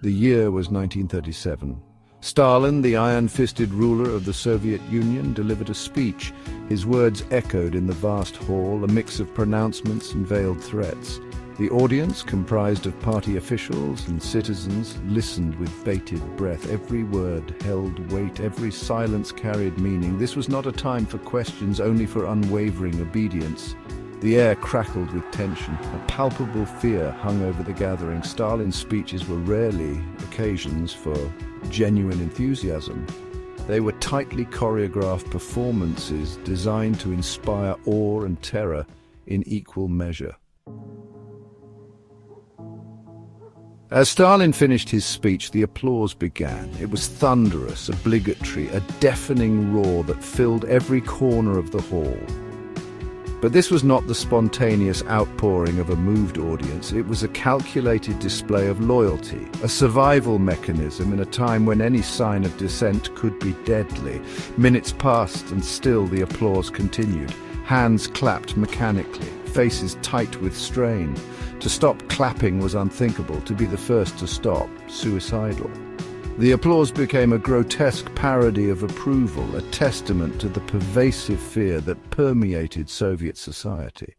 The year was 1937. Stalin, the iron-fisted ruler of the Soviet Union, delivered a speech. His words echoed in the vast hall, a mix of pronouncements and veiled threats. The audience, comprised of party officials and citizens, listened with bated breath. Every word held weight, every silence carried meaning. This was not a time for questions, only for unwavering obedience. The air crackled with tension. A palpable fear hung over the gathering. Stalin's speeches were rarely occasions for genuine enthusiasm. They were tightly choreographed performances designed to inspire awe and terror in equal measure. As Stalin finished his speech, the applause began. It was thunderous, obligatory, a deafening roar that filled every corner of the hall. But this was not the spontaneous outpouring of a moved audience. It was a calculated display of loyalty, a survival mechanism in a time when any sign of dissent could be deadly. Minutes passed and still the applause continued. Hands clapped mechanically, faces tight with strain. To stop clapping was unthinkable. To be the first to stop, suicidal. The applause became a grotesque parody of approval, a testament to the pervasive fear that permeated Soviet society.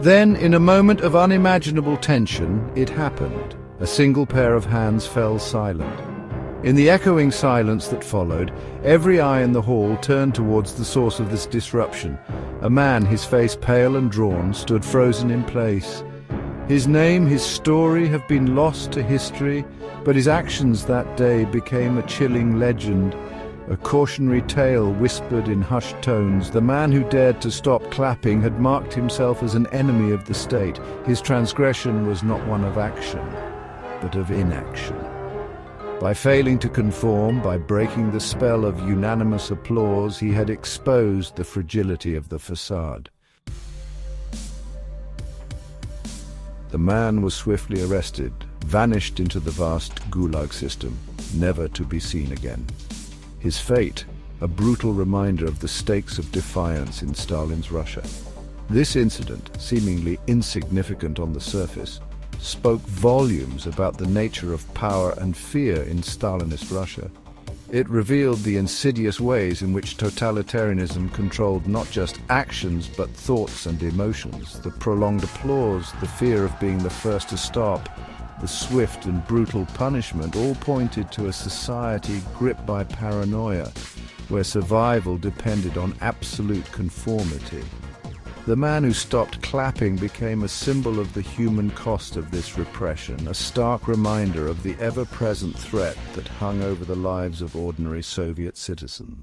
Then, in a moment of unimaginable tension, it happened. A single pair of hands fell silent. In the echoing silence that followed, every eye in the hall turned towards the source of this disruption. A man, his face pale and drawn, stood frozen in place. His name, his story have been lost to history, but his actions that day became a chilling legend, a cautionary tale whispered in hushed tones. The man who dared to stop clapping had marked himself as an enemy of the state. His transgression was not one of action, but of inaction. By failing to conform, by breaking the spell of unanimous applause, he had exposed the fragility of the facade. The man was swiftly arrested, vanished into the vast Gulag system, never to be seen again. His fate, a brutal reminder of the stakes of defiance in Stalin's Russia. This incident, seemingly insignificant on the surface, spoke volumes about the nature of power and fear in Stalinist Russia. It revealed the insidious ways in which totalitarianism controlled not just actions but thoughts and emotions. The prolonged applause, the fear of being the first to stop, the swift and brutal punishment all pointed to a society gripped by paranoia, where survival depended on absolute conformity. The man who stopped clapping became a symbol of the human cost of this repression, a stark reminder of the ever-present threat that hung over the lives of ordinary Soviet citizens.